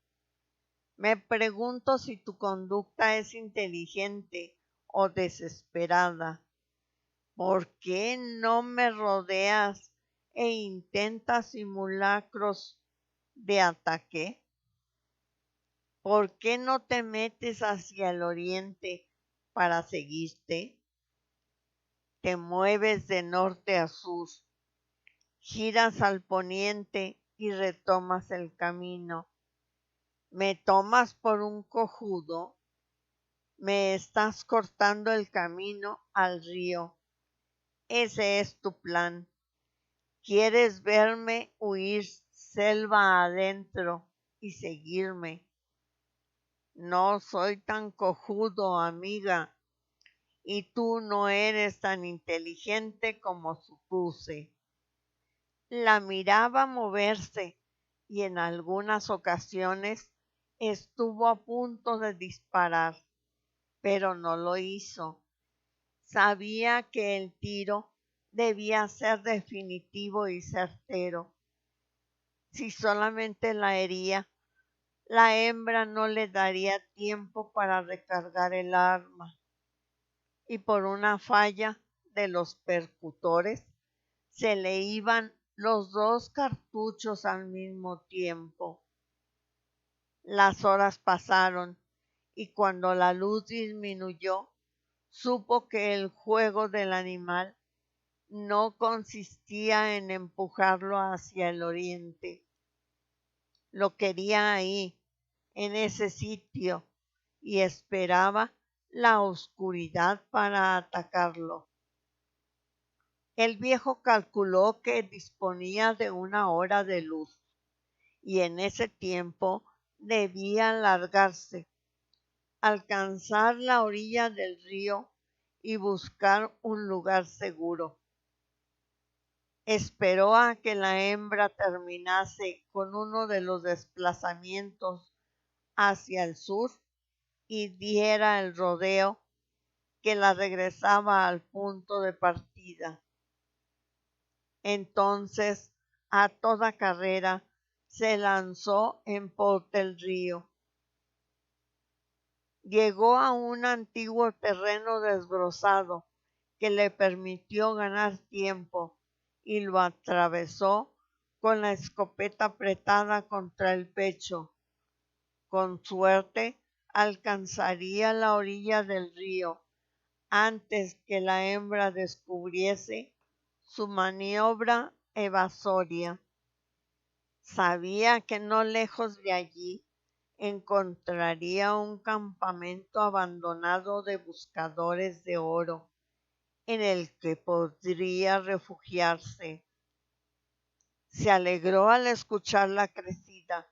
Me pregunto si tu conducta es inteligente o desesperada. ¿Por qué no me rodeas e intentas simulacros de ataque? ¿Por qué no te metes hacia el oriente para seguirte? Te mueves de norte a sur, giras al poniente y retomas el camino. ¿Me tomas por un cojudo? Me estás cortando el camino al río. Ese es tu plan. ¿Quieres verme huir selva adentro y seguirme? No soy tan cojudo, amiga, y tú no eres tan inteligente como supuse. La miraba moverse y en algunas ocasiones estuvo a punto de disparar, pero no lo hizo. Sabía que el tiro debía ser definitivo y certero. Si solamente la hería, la hembra no le daría tiempo para recargar el arma, y por una falla de los percutores se le iban los dos cartuchos al mismo tiempo. Las horas pasaron y cuando la luz disminuyó, supo que el juego del animal no consistía en empujarlo hacia el oriente. Lo quería ahí, en ese sitio, y esperaba la oscuridad para atacarlo. El viejo calculó que disponía de una hora de luz, y en ese tiempo debía largarse, alcanzar la orilla del río y buscar un lugar seguro. Esperó a que la hembra terminase con uno de los desplazamientos hacia el sur y diera el rodeo que la regresaba al punto de partida. Entonces, a toda carrera, se lanzó en pos del río. Llegó a un antiguo terreno desbrozado que le permitió ganar tiempo y lo atravesó con la escopeta apretada contra el pecho. Con suerte alcanzaría la orilla del río antes que la hembra descubriese su maniobra evasoria. Sabía que no lejos de allí encontraría un campamento abandonado de buscadores de oro en el que podría refugiarse. Se alegró al escuchar la crecida.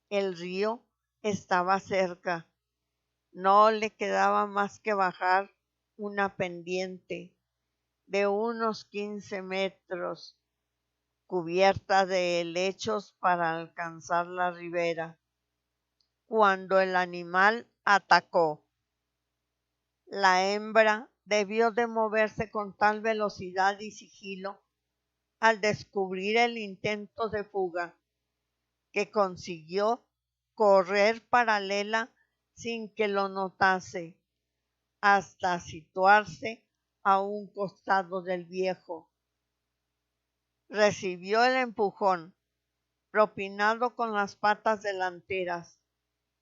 El río estaba cerca. No le quedaba más que bajar una pendiente de unos 15 metros, cubierta de helechos para alcanzar la ribera, cuando el animal atacó. La hembra debió de moverse con tal velocidad y sigilo al descubrir el intento de fuga, que consiguió correr paralela sin que lo notase, hasta situarse a un costado del viejo. Recibió el empujón, propinado con las patas delanteras,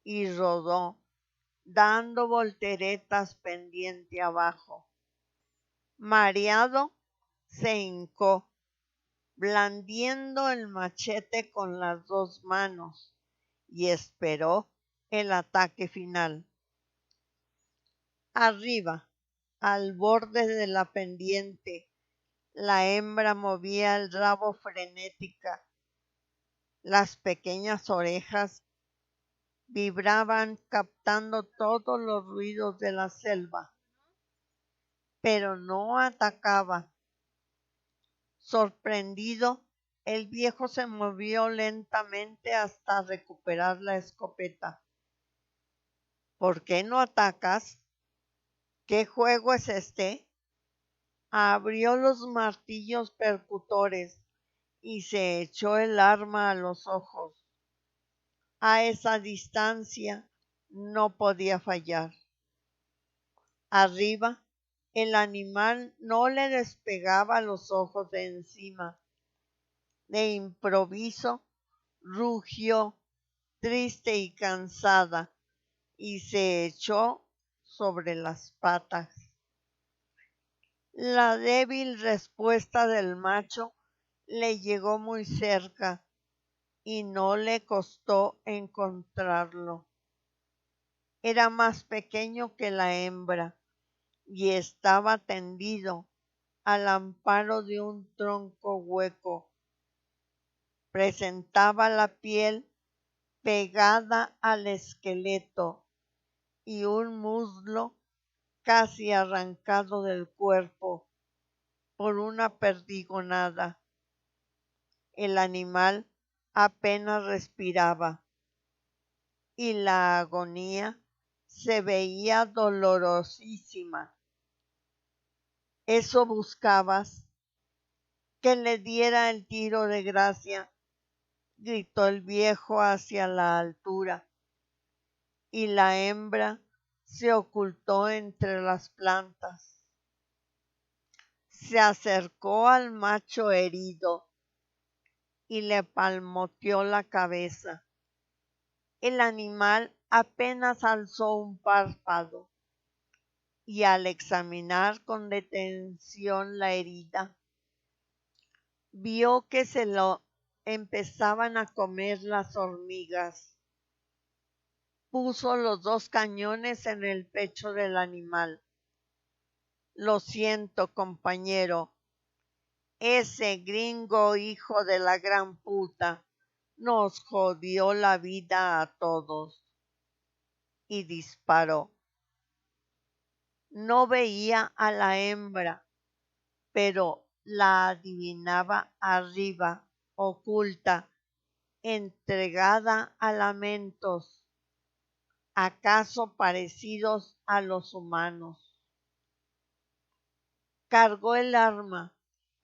y rodó, dando volteretas pendiente abajo. Mareado, se hincó, blandiendo el machete con las dos manos, y esperó el ataque final. Arriba, al borde de la pendiente, la hembra movía el rabo frenética. Las pequeñas orejas vibraban captando todos los ruidos de la selva, pero no atacaba. Sorprendido, el viejo se movió lentamente hasta recuperar la escopeta. ¿Por qué no atacas? ¿Qué juego es este? Abrió los martillos percutores y se echó el arma a los ojos. A esa distancia no podía fallar. Arriba, el animal no le despegaba los ojos de encima. De improviso, rugió, triste y cansada, y se echó sobre las patas. La débil respuesta del macho le llegó muy cerca y no le costó encontrarlo. Era más pequeño que la hembra y estaba tendido al amparo de un tronco hueco. Presentaba la piel pegada al esqueleto y un muslo casi arrancado del cuerpo por una perdigonada. El animal apenas respiraba y la agonía se veía dolorosísima. ¿Eso buscabas? Que le diera el tiro de gracia, gritó el viejo hacia la altura, y la hembra se ocultó entre las plantas. Se acercó al macho herido y le palmoteó la cabeza. El animal apenas alzó un párpado y al examinar con detención la herida, vio que se lo empezaban a comer las hormigas. Puso los dos cañones en el pecho del animal. Lo siento, compañero. Ese gringo hijo de la gran puta nos jodió la vida a todos. Y disparó. No veía a la hembra, pero la adivinaba arriba, oculta, entregada a lamentos, acaso parecidos a los humanos. Cargó el arma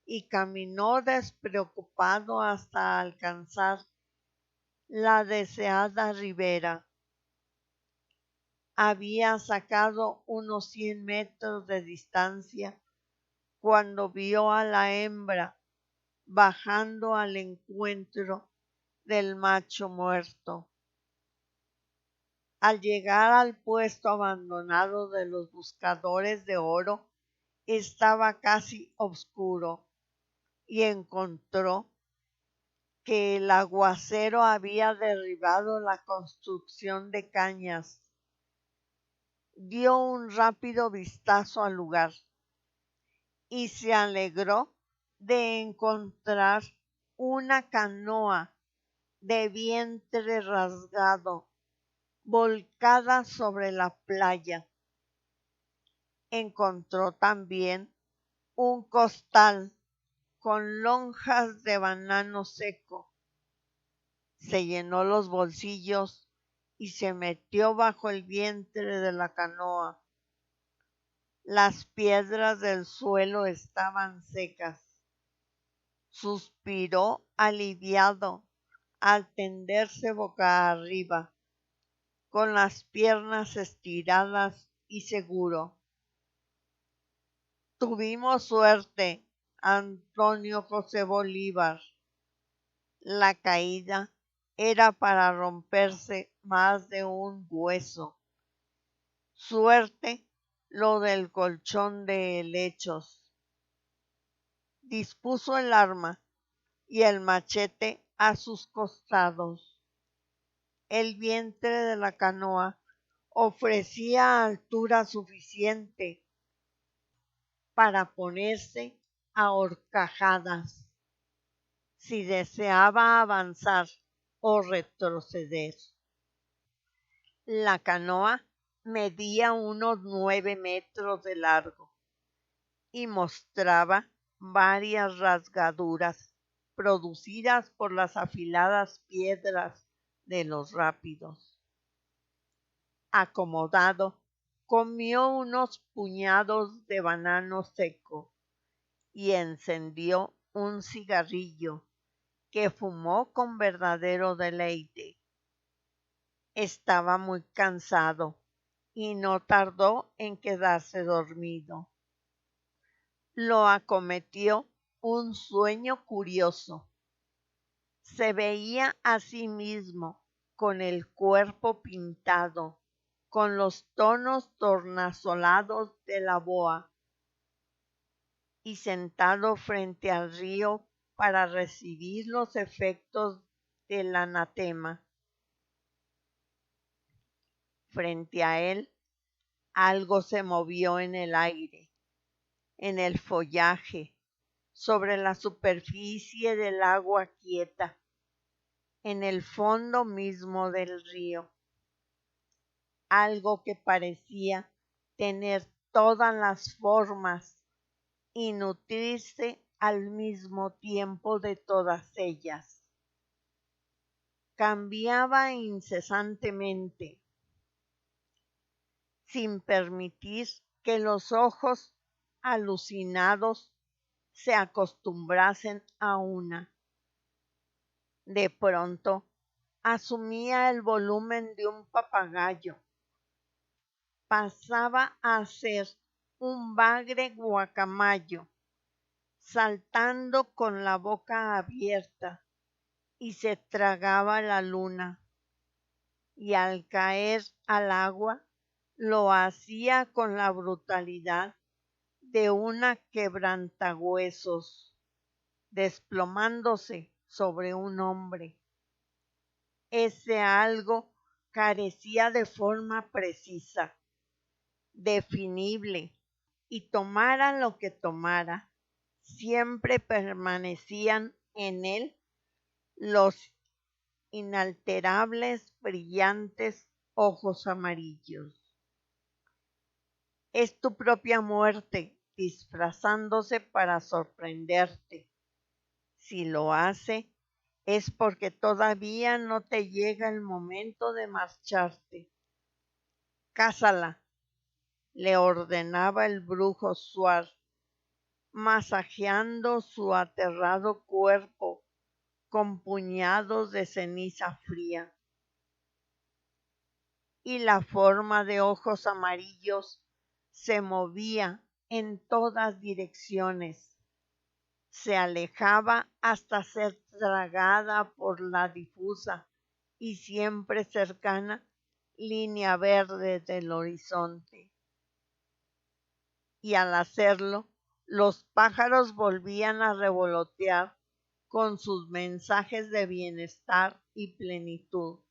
y caminó despreocupado hasta alcanzar la deseada ribera. Había sacado unos 100 metros de distancia cuando vio a la hembra bajando al encuentro del macho muerto. Al llegar al puesto abandonado de los buscadores de oro, estaba casi oscuro y encontró que el aguacero había derribado la construcción de cañas. Dio un rápido vistazo al lugar y se alegró de encontrar una canoa de vientre rasgado, volcada sobre la playa. Encontró también un costal con lonjas de banano seco. Se llenó los bolsillos y se metió bajo el vientre de la canoa. Las piedras del suelo estaban secas. Suspiró aliviado al tenderse boca arriba, con las piernas estiradas y seguro. Tuvimos suerte, Antonio José Bolívar. La caída era para romperse más de un hueso. Suerte lo del colchón de helechos. Dispuso el arma y el machete a sus costados. El vientre de la canoa ofrecía altura suficiente para ponerse a horcajadas si deseaba avanzar o retroceder. La canoa medía unos 9 metros de largo y mostraba varias rasgaduras producidas por las afiladas piedras de los rápidos. Acomodado, comió unos puñados de banano seco y encendió un cigarrillo que fumó con verdadero deleite. Estaba muy cansado y no tardó en quedarse dormido. Lo acometió un sueño curioso. Se veía a sí mismo con el cuerpo pintado, con los tonos tornasolados de la boa, y sentado frente al río para recibir los efectos del anatema. Frente a él, algo se movió en el aire, en el follaje, sobre la superficie del agua quieta, en el fondo mismo del río. Algo que parecía tener todas las formas y nutrirse al mismo tiempo de todas ellas. Cambiaba incesantemente, sin permitir que los ojos alucinados se acostumbrasen a una. De pronto asumía el volumen de un papagayo. Pasaba a ser un bagre guacamayo, saltando con la boca abierta, y se tragaba la luna, y al caer al agua lo hacía con la brutalidad de una quebrantahuesos, desplomándose sobre un hombre. Ese algo carecía de forma precisa, definible, y tomara lo que tomara, siempre permanecían en él los inalterables, brillantes ojos amarillos. Es tu propia muerte disfrazándose para sorprenderte. Si lo hace, es porque todavía no te llega el momento de marcharte. Cásala, le ordenaba el brujo Suar, masajeando su aterrado cuerpo con puñados de ceniza fría. Y la forma de ojos amarillos se movía en todas direcciones. Se alejaba hasta ser tragada por la difusa y siempre cercana línea verde del horizonte. Y al hacerlo, los pájaros volvían a revolotear con sus mensajes de bienestar y plenitud.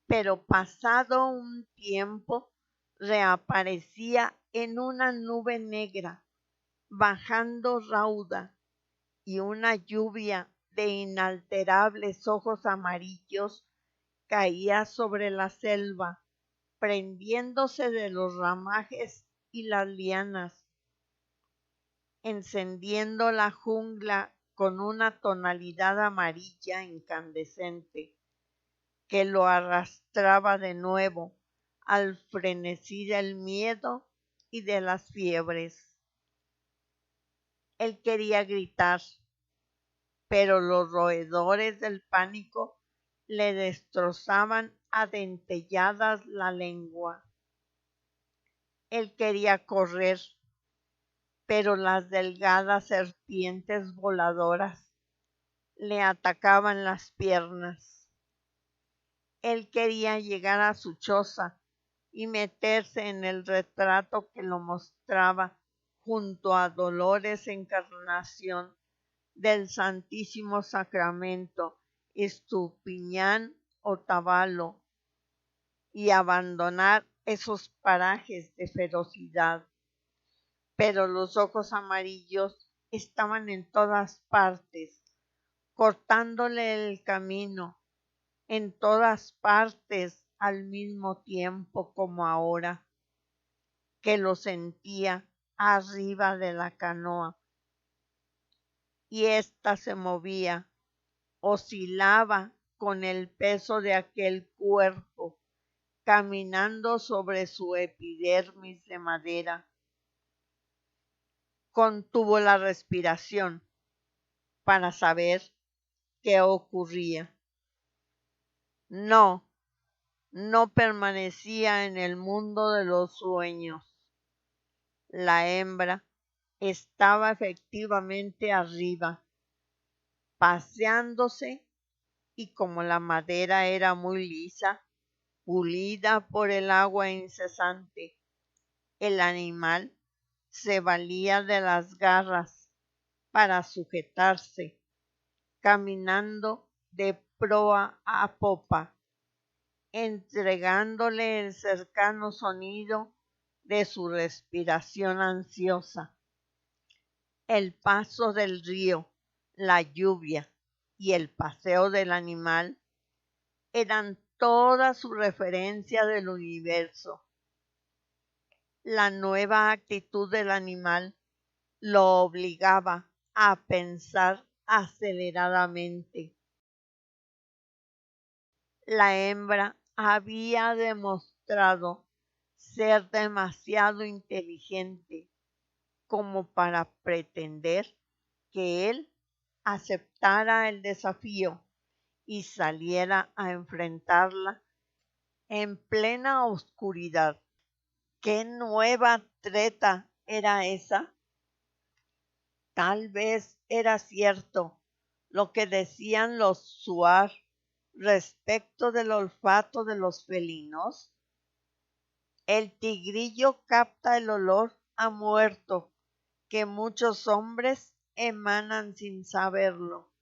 Pero pasado un tiempo reaparecía en una nube negra, bajando rauda, y una lluvia de inalterables ojos amarillos caía sobre la selva, prendiéndose de los ramajes y las lianas, encendiendo la jungla con una tonalidad amarilla incandescente que lo arrastraba de nuevo al frenesí del miedo y de las fiebres. Él quería gritar, pero los roedores del pánico le destrozaban a dentelladas la lengua. Él quería correr, pero las delgadas serpientes voladoras le atacaban las piernas. Él quería llegar a su choza y meterse en el retrato que lo mostraba junto a Dolores Encarnación del Santísimo Sacramento, Estupiñán, Otavalo, y abandonar esos parajes de ferocidad. Pero los ojos amarillos estaban en todas partes, cortándole el camino, en todas partes al mismo tiempo como ahora, que lo sentía arriba de la canoa. Y ésta se movía, oscilaba con el peso de aquel cuerpo, caminando sobre su epidermis de madera. Contuvo la respiración para saber qué ocurría. No permanecía en el mundo de los sueños. La hembra estaba efectivamente arriba, paseándose, y como la madera era muy lisa, pulida por el agua incesante, el animal se valía de las garras para sujetarse, caminando de proa a popa, entregándole el cercano sonido de su respiración ansiosa. El paso del río, la lluvia y el paseo del animal eran toda su referencia del universo. La nueva actitud del animal lo obligaba a pensar aceleradamente. La hembra había demostrado ser demasiado inteligente como para pretender que él aceptara el desafío y saliera a enfrentarla en plena oscuridad. ¿Qué nueva treta era esa? Tal vez era cierto lo que decían los Suar respecto del olfato de los felinos. El tigrillo capta el olor a muerto que muchos hombres emanan sin saberlo.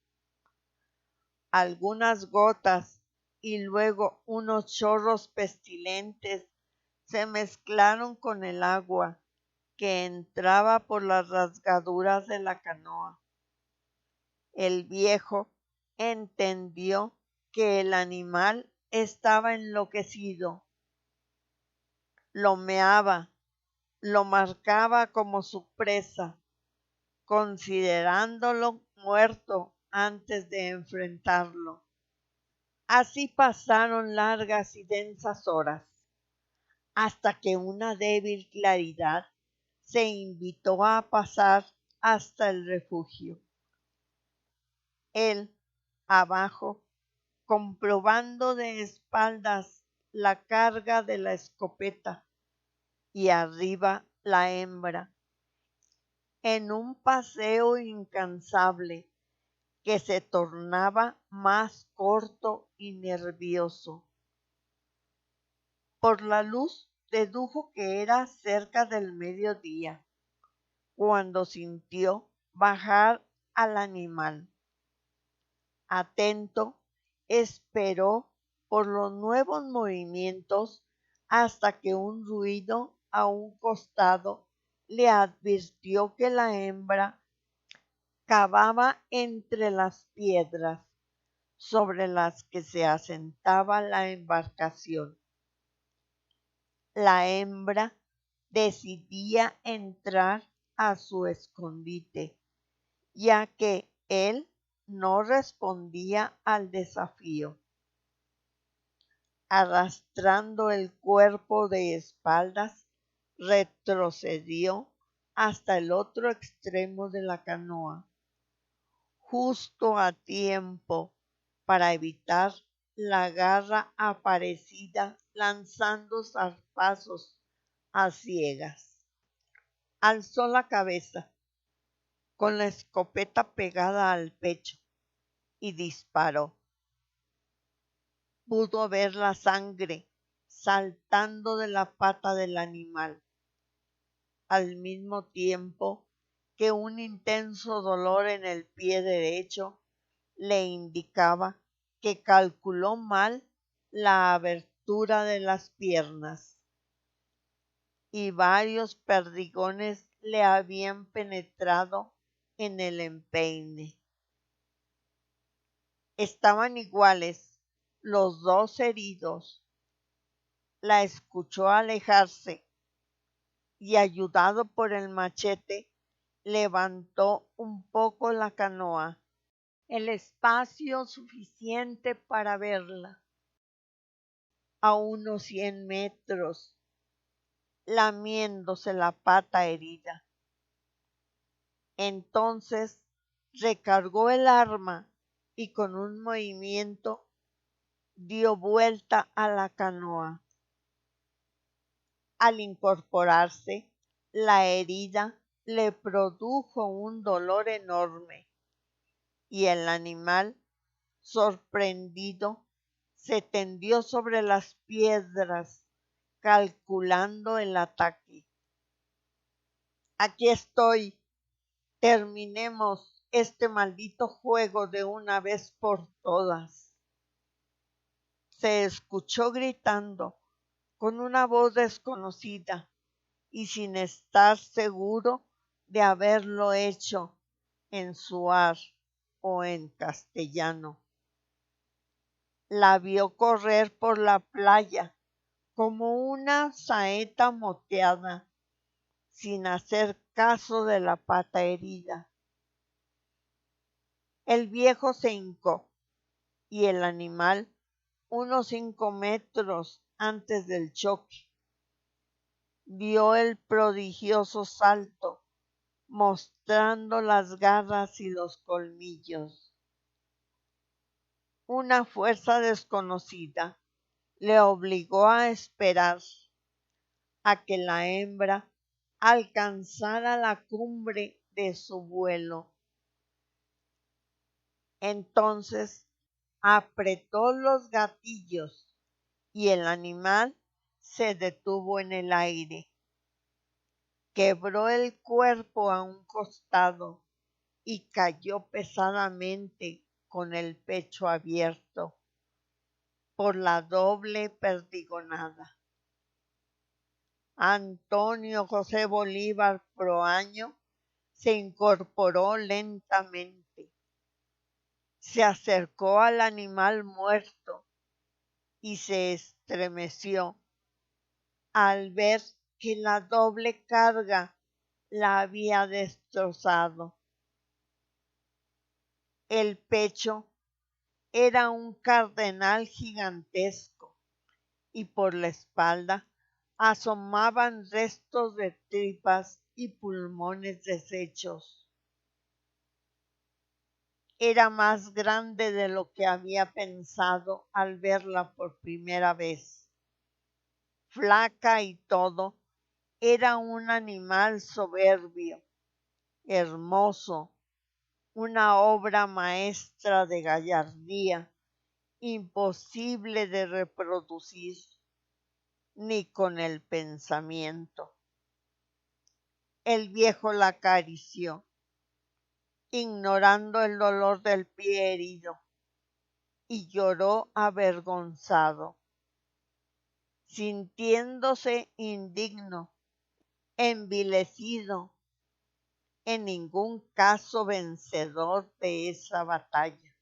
Algunas gotas y luego unos chorros pestilentes se mezclaron con el agua que entraba por las rasgaduras de la canoa. El viejo entendió que el animal estaba enloquecido. Lo meaba, lo marcaba como su presa, considerándolo muerto antes de enfrentarlo. Así pasaron largas y densas horas, hasta que una débil claridad se invitó a pasar hasta el refugio. Él, abajo, comprobando de espaldas la carga de la escopeta, y arriba la hembra, en un paseo incansable que se tornaba más corto y nervioso. Por la luz dedujo que era cerca del mediodía, cuando sintió bajar al animal. Atento, esperó por los nuevos movimientos hasta que un ruido a un costado le advirtió que la hembra cavaba entre las piedras sobre las que se asentaba la embarcación. La hembra decidía entrar a su escondite, ya que él no respondía al desafío. Arrastrando el cuerpo de espaldas, retrocedió hasta el otro extremo de la canoa. justo a tiempo para evitar la garra aparecida lanzando zarpazos a ciegas. Alzó la cabeza con la escopeta pegada al pecho y disparó. Pudo ver la sangre saltando de la pata del animal, al mismo tiempo que un intenso dolor en el pie derecho le indicaba que calculó mal la abertura de las piernas y varios perdigones le habían penetrado en el empeine. Estaban iguales los dos heridos. La escuchó alejarse y, ayudado por el machete, levantó un poco la canoa, el espacio suficiente para verla, a unos 100 metros, lamiéndose la pata herida. Entonces recargó el arma y con un movimiento dio vuelta a la canoa. Al incorporarse, la herida le produjo un dolor enorme y el animal, sorprendido, se tendió sobre las piedras, calculando el ataque. Aquí estoy. Terminemos este maldito juego de una vez por todas. Se escuchó gritando con una voz desconocida y sin estar seguro de haberlo hecho en suar o en castellano. La vio correr por la playa como una saeta moteada, sin hacer caso de la pata herida. El viejo se hincó y el animal, unos 5 metros antes del choque, dio el prodigioso salto, mostrando las garras y los colmillos. Una fuerza desconocida le obligó a esperar a que la hembra alcanzara la cumbre de su vuelo. Entonces apretó los gatillos y el animal se detuvo en el aire. Quebró el cuerpo a un costado y cayó pesadamente con el pecho abierto por la doble perdigonada. Antonio José Bolívar Proaño se incorporó lentamente, se acercó al animal muerto y se estremeció al ver que la doble carga la había destrozado. El pecho era un cardenal gigantesco y por la espalda asomaban restos de tripas y pulmones deshechos. Era más grande de lo que había pensado al verla por primera vez. Flaca y todo, era un animal soberbio, hermoso, una obra maestra de gallardía, imposible de reproducir ni con el pensamiento. El viejo la acarició, ignorando el dolor del pie herido, y lloró avergonzado, sintiéndose indigno, envilecido, en ningún caso vencedor de esa batalla.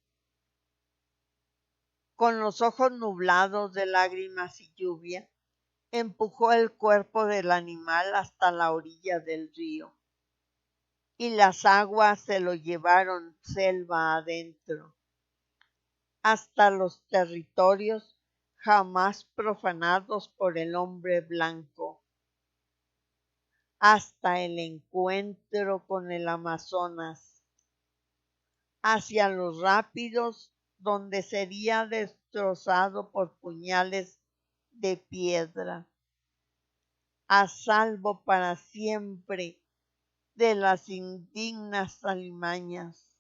Con los ojos nublados de lágrimas y lluvia, empujó el cuerpo del animal hasta la orilla del río, y las aguas se lo llevaron selva adentro, hasta los territorios jamás profanados por el hombre blanco, hasta el encuentro con el Amazonas, hacia los rápidos donde sería destrozado por puñales de piedra, a salvo para siempre de las indignas alimañas.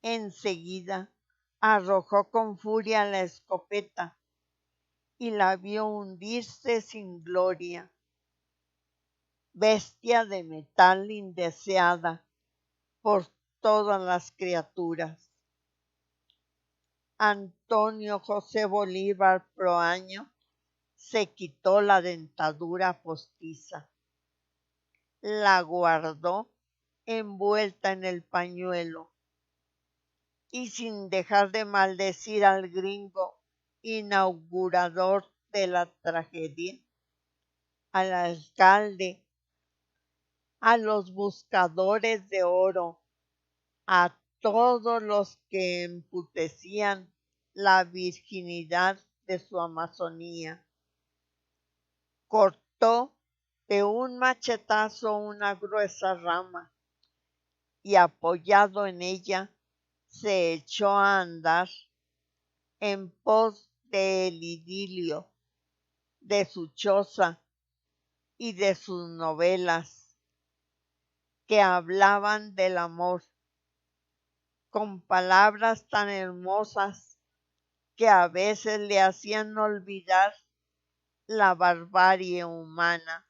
Enseguida arrojó con furia la escopeta y la vio hundirse sin gloria. Bestia de metal indeseada por todas las criaturas. Antonio José Bolívar Proaño se quitó la dentadura postiza, la guardó envuelta en el pañuelo y sin dejar de maldecir al gringo inaugurador de la tragedia, al alcalde, a los buscadores de oro, a todos los que emputecían la virginidad de su Amazonía. Cortó de un machetazo una gruesa rama y apoyado en ella se echó a andar en pos del idilio, de su choza y de sus novelas que hablaban del amor, con palabras tan hermosas que a veces le hacían olvidar la barbarie humana.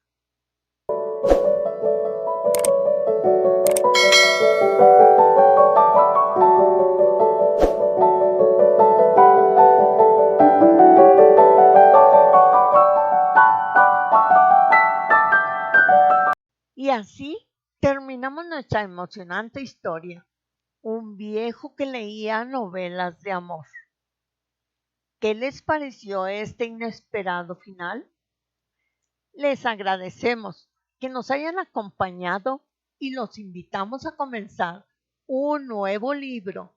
Y así terminamos nuestra emocionante historia. Un viejo que leía novelas de amor. ¿Qué les pareció este inesperado final? Les agradecemos que nos hayan acompañado y los invitamos a comenzar un nuevo libro.